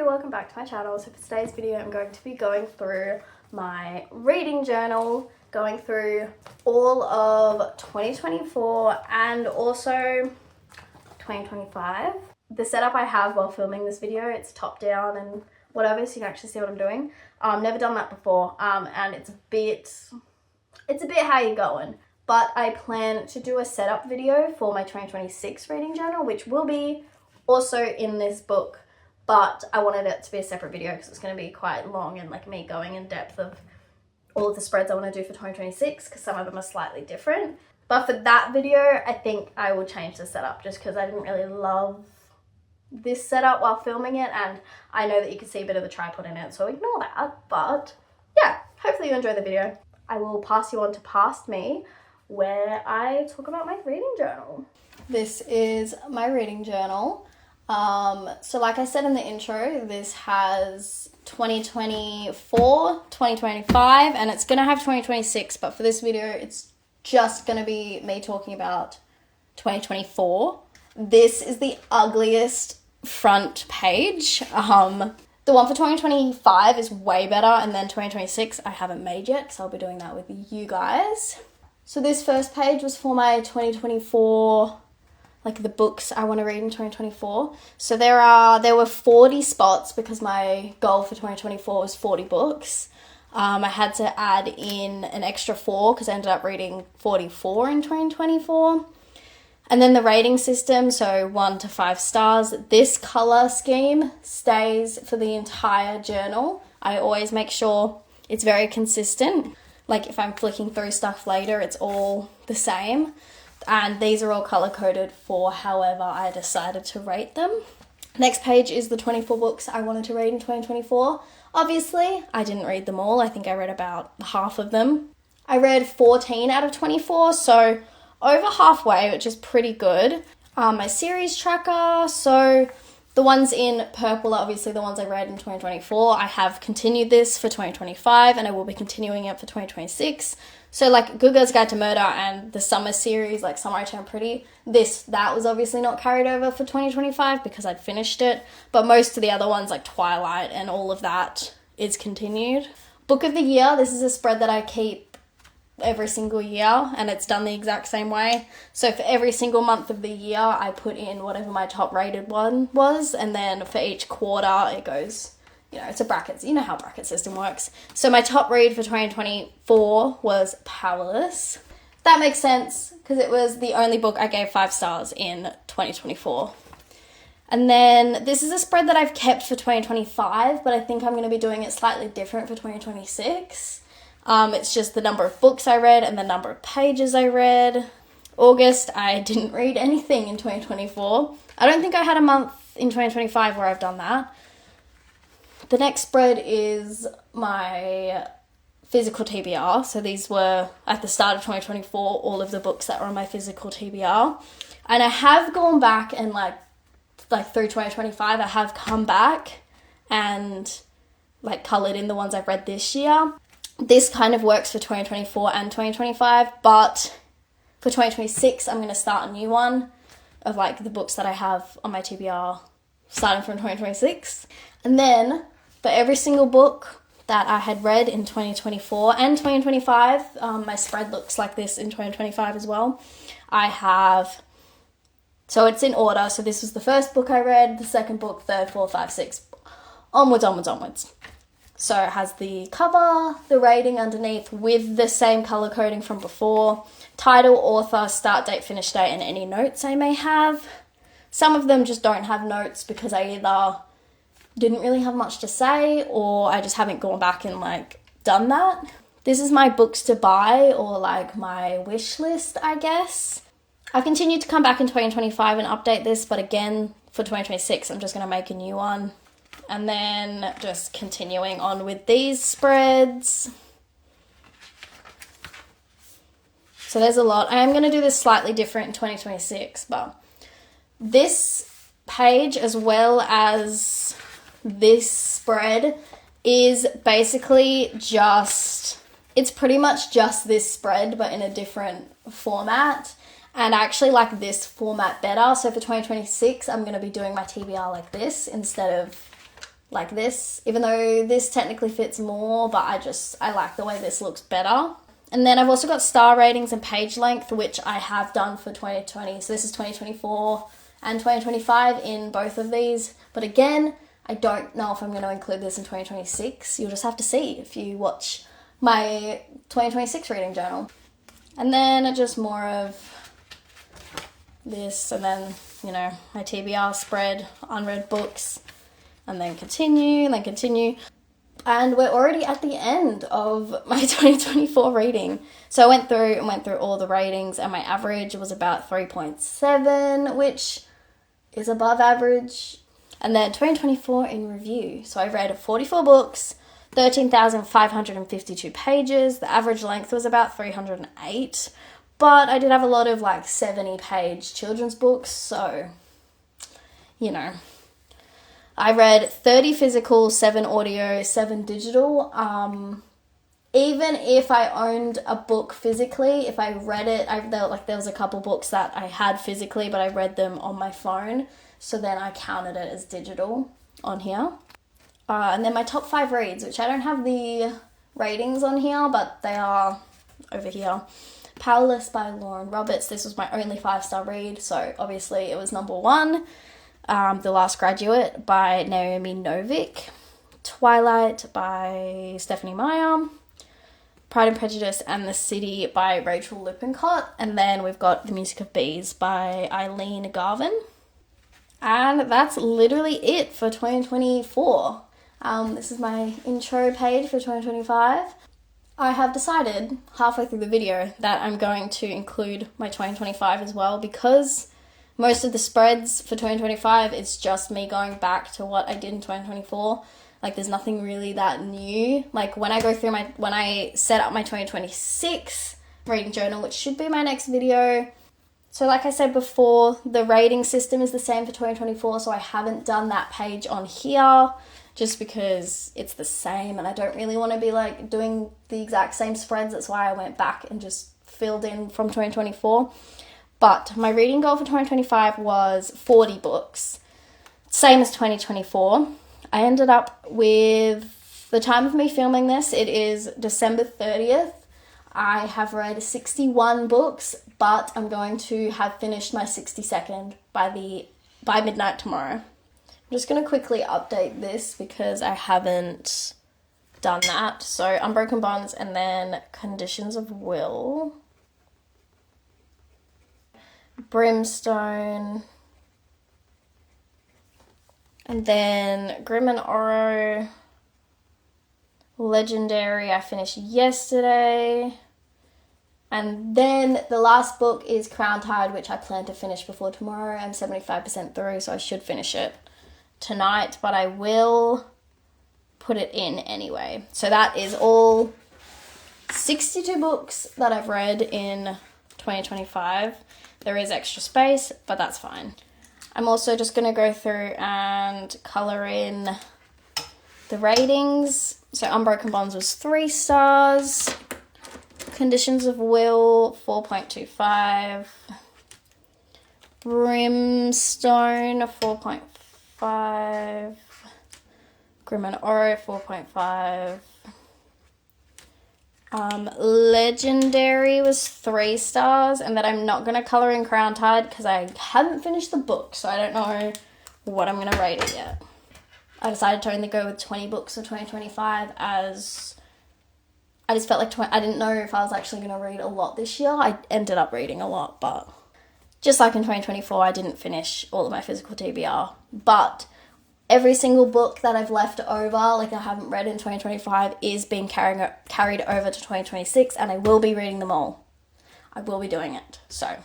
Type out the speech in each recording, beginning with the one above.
welcome back to my channel. So for today's video I'm going to be going through my reading journal, going through all of 2024 and also 2025. The setup I have while filming this video, it's top down and whatever, so you can actually see what I'm doing. Never done that before, and it's a bit how you going. But I plan to do a setup video for my 2026 reading journal, which will be also in this book, but I wanted it to be a separate video because it's going to be quite long and like me going in depth of all of the spreads I want to do for 2026 because some of them are slightly different. But for that video, I think I will change the setup just because I didn't really love this setup while filming it, and I know that you can see a bit of the tripod in it, so ignore that. But yeah, hopefully you enjoy the video. I will pass you on to Past Me, where I talk about my reading journal. This is my reading journal. So like I said in the intro, this has 2024, 2025, and it's gonna have 2026, but for this video, it's just gonna be me talking about 2024. This is the ugliest front page. The one for 2025 is way better, and then 2026 I haven't made yet because I'll be doing that with you guys. So this first page was for my 2024, like the books I want to read in 2024. So there were 40 spots because my goal for 2024 was 40 books. I had to add in an extra 4 because I ended up reading 44 in 2024. And then the rating system, so 1 to 5 stars. This color scheme stays for the entire journal. I always make sure it's very consistent. Like if I'm flicking through stuff later, it's all the same. And these are all color coded for however I decided to rate them. Next page is the 24 books I wanted to read in 2024. Obviously, I didn't read them all. I think I read about half of them. I read 14 out of 24, so over halfway, which is pretty good. My series tracker, so the ones in purple are obviously the ones I read in 2024. I have continued this for 2025 and I will be continuing it for 2026. So like Good Girl's Guide to Murder and the summer series, like Summer I Turned Pretty, that was obviously not carried over for 2025 because I'd finished it. But most of the other ones like Twilight and all of that is continued. Book of the Year, this is a spread that I keep every single year and it's done the exact same way. So for every single month of the year I put in whatever my top rated one was, and then for each quarter it goes, it's a bracket. You know how bracket system works. So my top read for 2024 was Powerless. That makes sense because it was the only book I gave 5 stars in 2024. And then this is a spread that I've kept for 2025, but I think I'm going to be doing it slightly different for 2026. It's just the number of books I read and the number of pages I read. August, I didn't read anything in 2024. I don't think I had a month in 2025 where I've done that. The next spread is my physical TBR. So these were, at the start of 2024, all of the books that were on my physical TBR. And I have gone back and like through 2025, I have come back and like coloured in the ones I've read this year. This kind of works for 2024 and 2025, but for 2026, I'm going to start a new one of like the books that I have on my TBR starting from 2026. And then for every single book that I had read in 2024 and 2025, my spread looks like this in 2025 as well. So it's in order. So this was the first book I read, the second book, third, fourth, 5, 6, onwards. So it has the cover, the rating underneath with the same colour coding from before, title, author, start date, finish date, and any notes I may have. Some of them just don't have notes because I either didn't really have much to say or I just haven't gone back and like done that. This is my books to buy or like my wish list, I guess. I continued to come back in 2025 and update this, but again, for 2026, I'm just going to make a new one. And then just continuing on with these spreads. So there's a lot. I am going to do this slightly different in 2026, but this page as well as this spread is basically it's pretty much just this spread, but in a different format. And I actually like this format better. So for 2026, I'm going to be doing my TBR like this instead of like this, even though this technically fits more, but I like the way this looks better. And then I've also got star ratings and page length, which I have done for 2020. So this is 2024 and 2025 in both of these. But again, I don't know if I'm going to include this in 2026. You'll just have to see if you watch my 2026 reading journal. And then just more of this, and then, you know, my TBR spread, unread books, and then continue, and then continue. And we're already at the end of my 2024 reading. So I went through all the ratings, and my average was about 3.7, which is above average. And then 2024 in review. So I read 44 books, 13,552 pages. The average length was about 308. But I did have a lot of like 70-page children's books, so, you know. I read 30 physical, 7 audio, 7 digital. Even if I owned a book physically, if I read it, there was a couple books that I had physically, but I read them on my phone. So then I counted it as digital on here. And then my top 5 reads, which I don't have the ratings on here, but they are over here. Powerless by Lauren Roberts. This was my only 5-star read, so obviously it was number 1. The Last Graduate by Naomi Novik. Twilight by Stephanie Meyer. Pride and Prejudice and the City by Rachel Lippincott. And then we've got The Music of Bees by Eileen Garvin. And that's literally it for 2024. This is my intro page for 2025. I have decided halfway through the video that I'm going to include my 2025 as well, because most of the spreads for 2025 is just me going back to what I did in 2024. Like, there's nothing really that new. Like, when I go through when I set up my 2026 reading journal, which should be my next video. So like I said before, the rating system is the same for 2024, so I haven't done that page on here just because it's the same and I don't really want to be like doing the exact same spreads. That's why I went back and just filled in from 2024. But my reading goal for 2025 was 40 books, same as 2024. I ended up with, the time of me filming this, it is December 30th. I have read 61 books, but I'm going to have finished my 62nd by midnight tomorrow. I'm just going to quickly update this because I haven't done that. So Unbroken Bonds and then Conditions of Will. Brimstone. And then Grim and Oro. Legendary I finished yesterday. And then the last book is Crown Tide, which I plan to finish before tomorrow. I'm 75% through, so I should finish it tonight, but I will put it in anyway. So that is all 62 books that I've read in 2025. There is extra space, but that's fine. I'm also just going to go through and colour in the ratings. So Unbroken Bonds was 3 stars. Conditions of Will, 4.25. Brimstone, 4.5. Grim and Oro, 4.5. Legendary was 3 stars, and that I'm not going to colour in Crown Tide because I haven't finished the book, so I don't know what I'm going to rate it yet. I decided to only go with 20 books for 2025 as I just felt like I didn't know if I was actually going to read a lot this year. I ended up reading a lot, but just like in 2024, I didn't finish all of my physical TBR. But every single book that I've left over, like I haven't read in 2025, is being carried over to 2026, and I will be reading them all. I will be doing it. So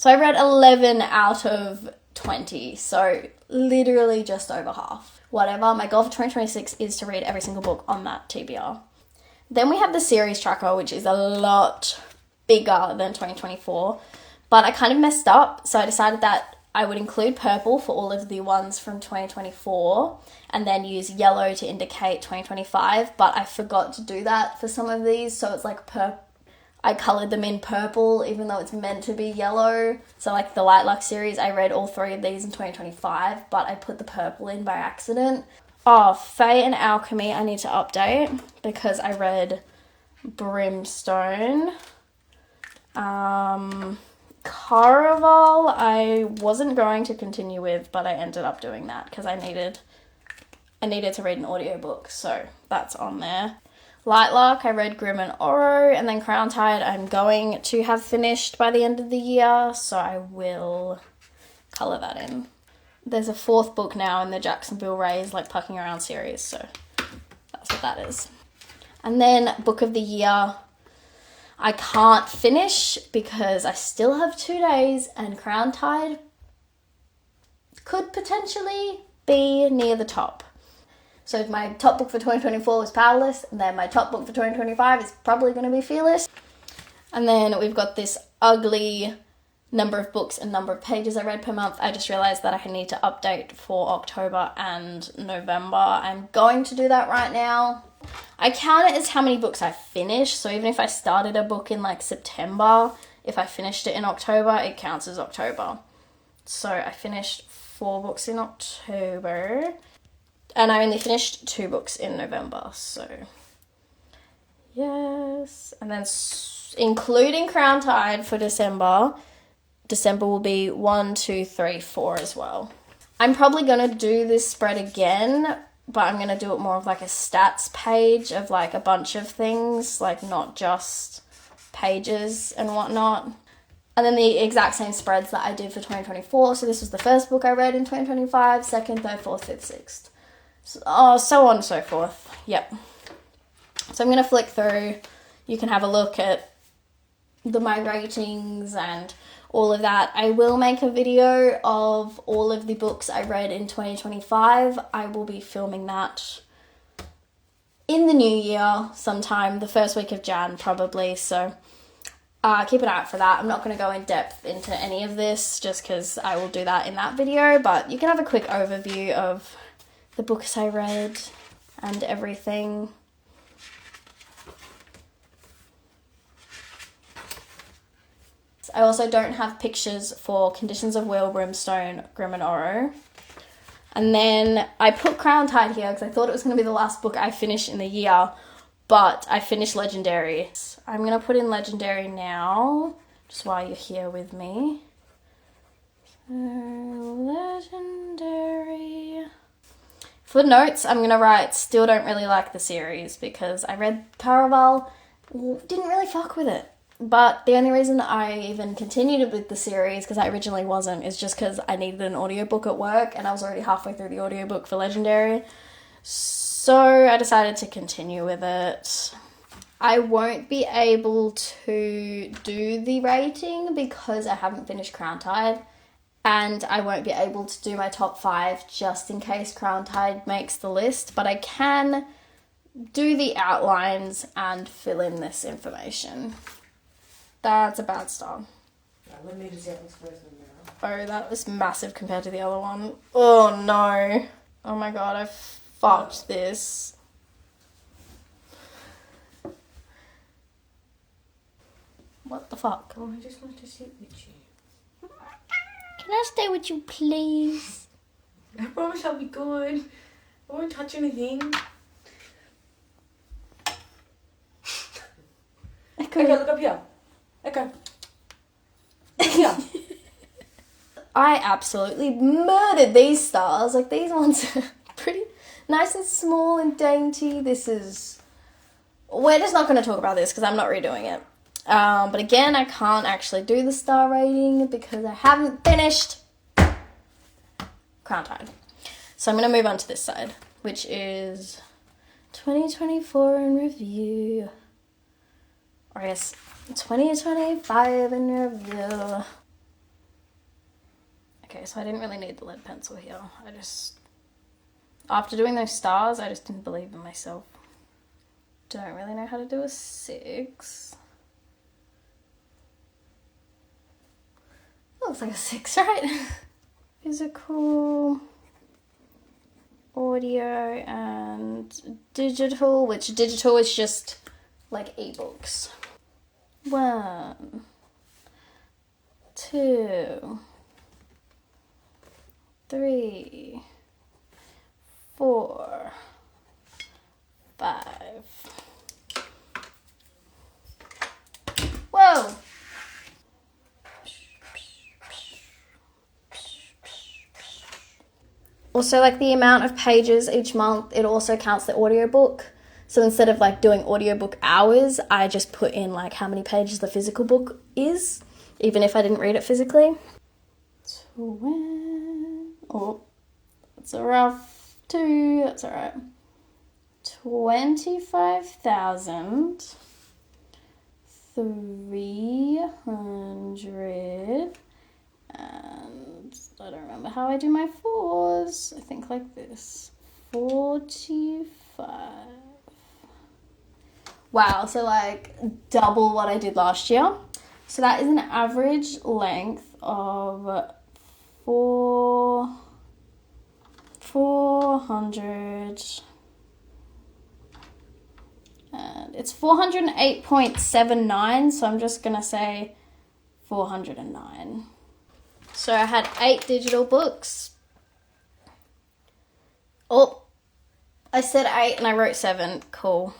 I read 11 out of 20, so literally just over half. Whatever, my goal for 2026 is to read every single book on that TBR. Then we have the series tracker, which is a lot bigger than 2024, but I kind of messed up, so I decided that I would include purple for all of the ones from 2024 and then use yellow to indicate 2025, but I forgot to do that for some of these, so it's like I coloured them in purple even though it's meant to be yellow. So like the Light Luck series, I read all 3 of these in 2025, but I put the purple in by accident. Oh, Fae and Alchemy I need to update because I read Brimstone. Caraval I wasn't going to continue with, but I ended up doing that because I needed to read an audiobook, so that's on there. Lightlark, I read Grim and Oro, and then Crown Tide I'm going to have finished by the end of the year, so I will colour that in. There's a 4th book now in the Jacksonville Rays like Pucking Around series, so that's what that is. And then Book of the Year, I can't finish because I still have 2 days, and Crown Tide could potentially be near the top. So my top book for 2024 was Powerless, and then my top book for 2025 is probably going to be Fearless. And then we've got this ugly number of books and number of pages I read per month. I just realised that I need to update for October and November. I'm going to do that right now. I count it as how many books I finished, so even if I started a book in like September, if I finished it in October, it counts as October. So I finished 4 books in October. And I only finished 2 books in November, so yes. And then including Crown Tide for December will be 1, 2, 3, 4 as well. I'm probably going to do this spread again, but I'm going to do it more of like a stats page of like a bunch of things, like not just pages and whatnot. And then the exact same spreads that I did for 2024. So this was the first book I read in 2025, second, third, fourth, fifth, sixth. So on and so forth. Yep. So I'm going to flick through. You can have a look at my ratings and all of that. I will make a video of all of the books I read in 2025. I will be filming that in the new year sometime, the first week of Jan probably. So keep an eye out for that. I'm not going to go in depth into any of this just because I will do that in that video. But you can have a quick overview of the books I read and everything. I also don't have pictures for Conditions of Will, Brimstone, Grim and Oro. And then I put Crown Tide here because I thought it was going to be the last book I finished in the year, but I finished Legendary. I'm going to put in Legendary now, just while you're here with me. So, Legendary. For notes, I'm going to write, still don't really like the series because I read Caraval, didn't really fuck with it. But the only reason I even continued with the series, because I originally wasn't, is just because I needed an audiobook at work and I was already halfway through the audiobook for Legendary. So I decided to continue with it. I won't be able to do the rating because I haven't finished Crown Tide. And I won't be able to do my top 5 just in case Crown Tide makes the list. But I can do the outlines and fill in this information. That's a bad start. Let me just get this first one now. Oh, that was massive compared to the other one. Oh no. Oh my god, I fucked this. What the fuck? Oh, I just want to sit with you. Can I stay with you, please? I promise I'll be good. I won't touch anything. Okay, look up here. Okay. Yeah. I absolutely murdered these stars. Like, these ones are pretty nice and small and dainty. We're just not going to talk about this because I'm not redoing it. But again, I can't actually do the star rating because I haven't finished Crown Tide. So I'm going to move on to this side, which is 2024 in review. Or yes, 2025 in review. Okay, so I didn't really need the lead pencil here. After doing those stars, I just didn't believe in myself. Don't really know how to do a 6. Looks like a 6, right? Physical, audio, and digital, which digital is just like ebooks. 1, 2, 3, 4, 5. Whoa! Also, like the amount of pages each month, it also counts the audiobook. So instead of like doing audiobook hours, I just put in like how many pages the physical book is, even if I didn't read it physically. Oh, that's a rough 2. That's all right. 25,300 and I don't remember how I do my 4s. I think like this. 45. Wow, so like double what I did last year. So that is an average length of 400, and it's 408.79, so I'm just gonna say 409. So I had 8 digital books. Oh, I said 8 and I wrote 7. Cool.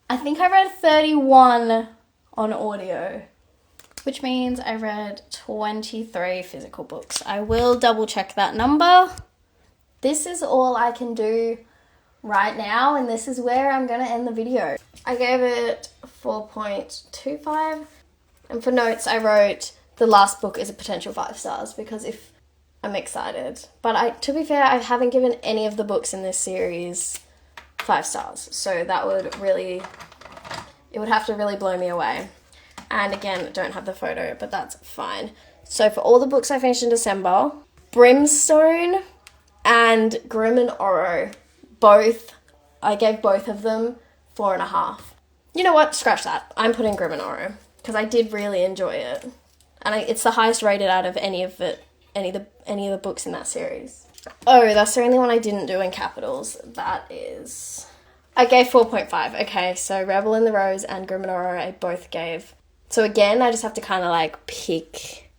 I think I read 31 on audio, which means I read 23 physical books. I will double check that number. This is all I can do right now, and this is where I'm going to end the video. I gave it 4.25, and for notes I wrote the last book is a potential 5 stars because if I'm excited. But to be fair, I haven't given any of the books in this series 5 stars, so that would really, it would have to really blow me away. And again, I don't have the photo, but that's fine. So for all the books I finished in December, Brimstone and Grim and Oro, I gave both of them 4.5. You know what? Scratch that. I'm putting Grim and Oro because I did really enjoy it, and it's the highest rated out of any of the books in that series. Oh, that's the only one I didn't do in capitals. That is, I gave 4.5. Okay, so Rebel in the Rose and Grim and Oro I both gave. So again, I just have to kind of like pick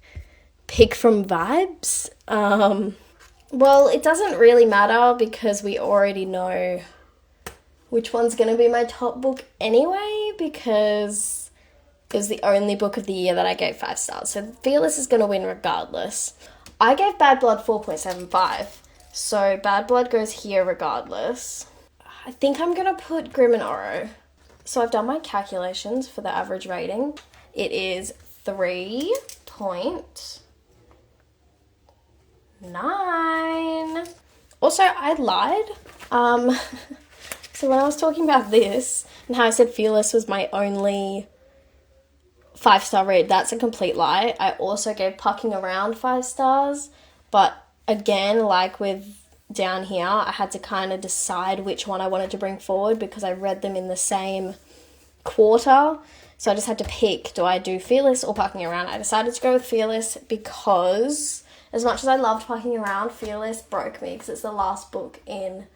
from vibes. Well, it doesn't really matter because we already know which one's going to be my top book anyway, because it was the only book of the year that I gave 5 stars. So Fearless is going to win regardless. I gave Bad Blood 4.75, so Bad Blood goes here regardless. I think I'm going to put Grim and Oro. So I've done my calculations for the average rating. It is 3.9. Also, I lied. So when I was talking about this and how I said Fearless was my only 5-star read, that's a complete lie. I also gave Pucking Around 5 stars, but again, like with down here, I had to kind of decide which one I wanted to bring forward because I read them in the same quarter. So I just had to pick, do I do Fearless or Pucking Around? I decided to go with Fearless because as much as I loved Pucking Around, Fearless broke me because it's the last book in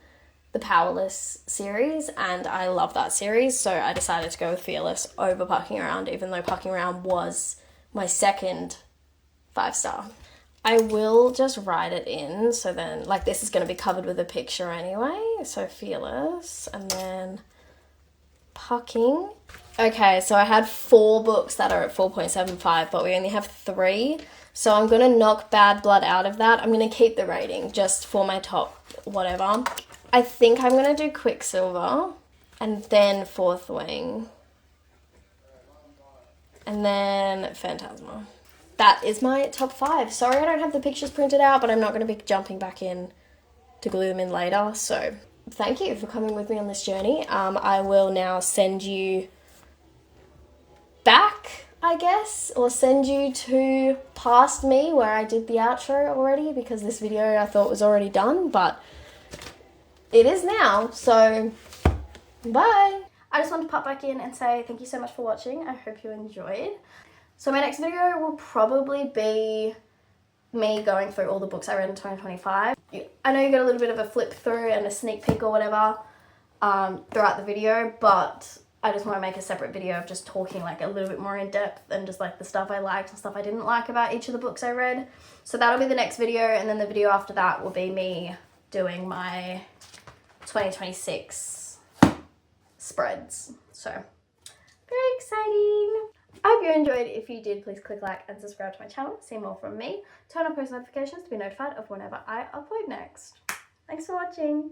the Powerless series and I love that series, so I decided to go with Fearless over Pucking Around, even though Pucking Around was my second 5-star. I will just write it in, so then like this is going to be covered with a picture anyway, so Fearless and then Pucking. Okay, so I had 4 books that are at 4.75, but we only have 3, so I'm going to knock Bad Blood out of that. I'm going to keep the rating just for my top whatever. I think I'm going to do Quicksilver and then Fourth Wing and then Phantasma. That is my top 5. Sorry I don't have the pictures printed out, but I'm not going to be jumping back in to glue them in later. So thank you for coming with me on this journey. I will now send you back, I guess, or send you to past me where I did the outro already because this video I thought was already done, but it is now, so bye. I just want to pop back in and say thank you so much for watching. I hope you enjoyed. So my next video will probably be me going through all the books I read in 2025. I know you get a little bit of a flip through and a sneak peek or whatever throughout the video, but I just want to make a separate video of just talking like a little bit more in depth and just like the stuff I liked and stuff I didn't like about each of the books I read. So that'll be the next video, and then the video after that will be me doing my 2026 spreads. So very exciting. I hope you enjoyed. If you did, please click like and subscribe to my channel to see more from me. Turn on post notifications to be notified of whenever I upload next. Thanks for watching.